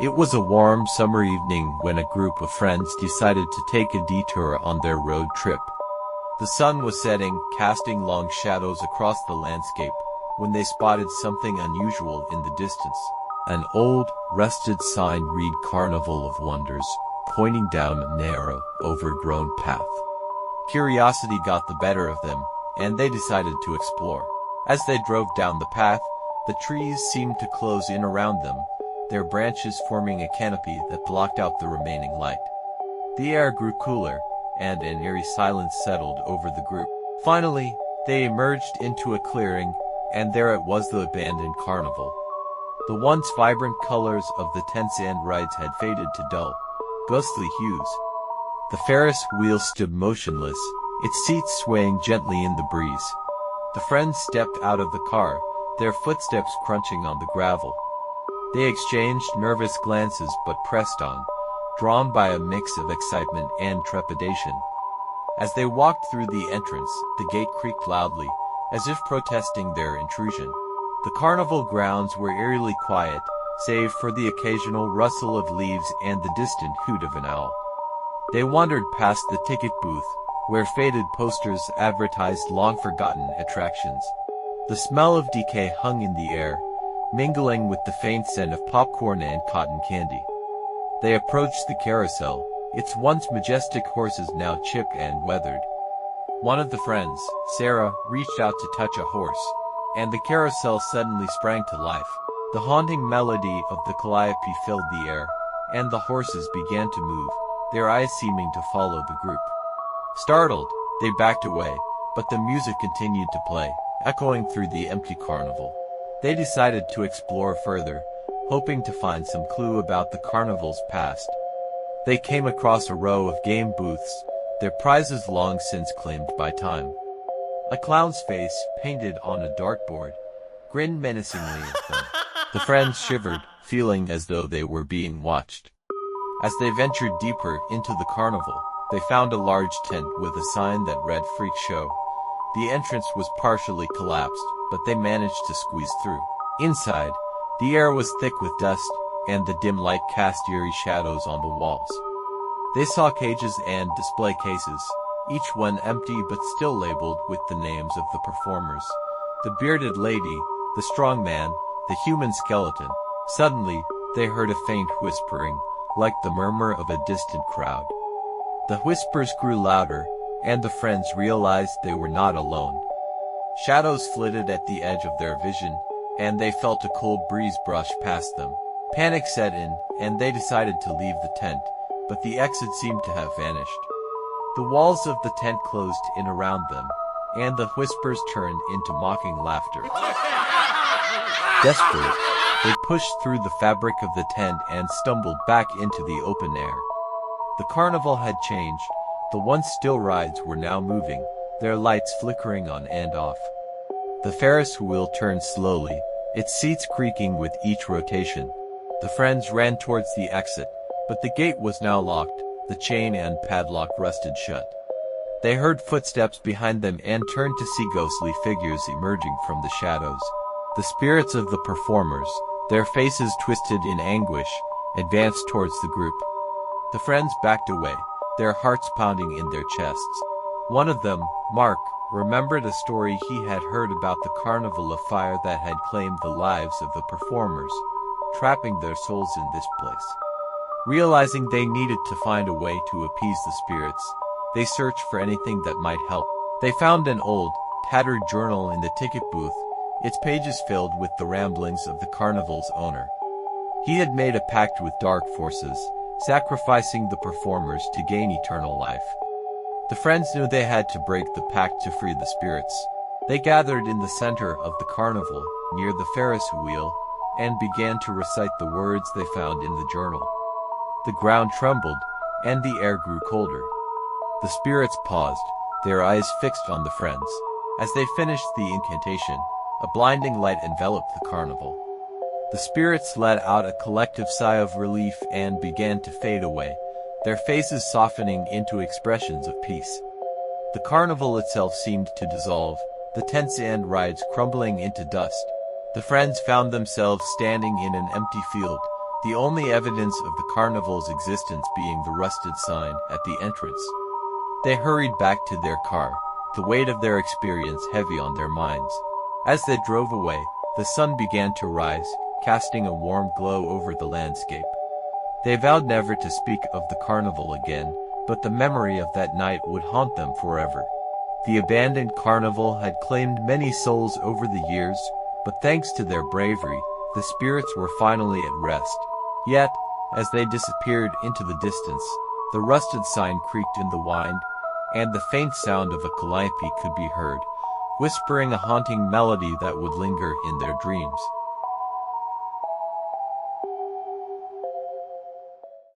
It was a warm summer evening when a group of friends decided to take a detour on their road trip. The sun was setting, casting long shadows across the landscape, when they spotted something unusual in the distance. An old, rusted sign read Carnival of Wonders, pointing down a narrow, overgrown path. Curiosity got the better of them, and they decided to explore. As they drove down the path, the trees seemed to close in around them, their branches forming a canopy that blocked out the remaining light. The air grew cooler, and an eerie silence settled over the group. Finally, they emerged into a clearing, and there it was, the abandoned carnival. The once vibrant colors of the tents and rides had faded to dull, ghostly hues. The Ferris wheel stood motionless, its seats swaying gently in the breeze. The friends stepped out of the car, their footsteps crunching on the gravel. They exchanged nervous glances but pressed on, drawn by a mix of excitement and trepidation. As they walked through the entrance, the gate creaked loudly, as if protesting their intrusion. The carnival grounds were eerily quiet, save for the occasional rustle of leaves and the distant hoot of an owl. They wandered past the ticket booth, where faded posters advertised long-forgotten attractions. The smell of decay hung in the air, mingling with the faint scent of popcorn and cotton candy. They approached the carousel, its once majestic horses now chipped and weathered. One of the friends, Sarah, reached out to touch a horse, and the carousel suddenly sprang to life. The haunting melody of the calliope filled the air, and the horses began to move, their eyes seeming to follow the group. Startled, they backed away, but the music continued to play, echoing through the empty carnival. They decided to explore further, hoping to find some clue about the carnival's past. They came across a row of game booths, their prizes long since claimed by time. A clown's face, painted on a dartboard, grinned menacingly at them. The friends shivered, feeling as though they were being watched. As they ventured deeper into the carnival, they found a large tent with a sign that read "Freak Show." The entrance was partially collapsed, but they managed to squeeze through. Inside, the air was thick with dust, and the dim light cast eerie shadows on the walls. They saw cages and display cases, each one empty but still labeled with the names of the performers. The bearded lady, the strong man, the human skeleton. Suddenly, they heard a faint whispering, like the murmur of a distant crowd. The whispers grew louder, and the friends realized they were not alone. Shadows flitted at the edge of their vision, and they felt a cold breeze brush past them. Panic set in, and they decided to leave the tent, but the exit seemed to have vanished. The walls of the tent closed in around them, and the whispers turned into mocking laughter. Desperate, they pushed through the fabric of the tent and stumbled back into the open air. The carnival had changed. The once still rides were now moving, their lights flickering on and off. The Ferris wheel turned slowly, its seats creaking with each rotation. The friends ran towards the exit, but the gate was now locked, the chain and padlock rusted shut. They heard footsteps behind them and turned to see ghostly figures emerging from the shadows. The spirits of the performers, their faces twisted in anguish, advanced towards the group. The friends backed away, their hearts pounding in their chests. One of them, Mark, remembered a story he had heard about the carnival of fire that had claimed the lives of the performers, trapping their souls in this place. Realizing they needed to find a way to appease the spirits, they searched for anything that might help. They found an old, tattered journal in the ticket booth, its pages filled with the ramblings of the carnival's owner. He had made a pact with dark forces, sacrificing the performers to gain eternal life. The friends knew they had to break the pact to free the spirits. They gathered in the center of the carnival, near the Ferris wheel, and began to recite the words they found in the journal. The ground trembled, and the air grew colder. The spirits paused, their eyes fixed on the friends. As they finished the incantation, a blinding light enveloped the carnival. The spirits let out a collective sigh of relief and began to fade away, their faces softening into expressions of peace. The carnival itself seemed to dissolve, the tents and rides crumbling into dust. The friends found themselves standing in an empty field, the only evidence of the carnival's existence being the rusted sign at the entrance. They hurried back to their car, the weight of their experience heavy on their minds. As they drove away, the sun began to rise, casting a warm glow over the landscape. They vowed never to speak of the carnival again, but the memory of that night would haunt them forever. The abandoned carnival had claimed many souls over the years, but thanks to their bravery, the spirits were finally at rest. Yet, as they disappeared into the distance, the rusted sign creaked in the wind, and the faint sound of a calliope could be heard, whispering a haunting melody that would linger in their dreams.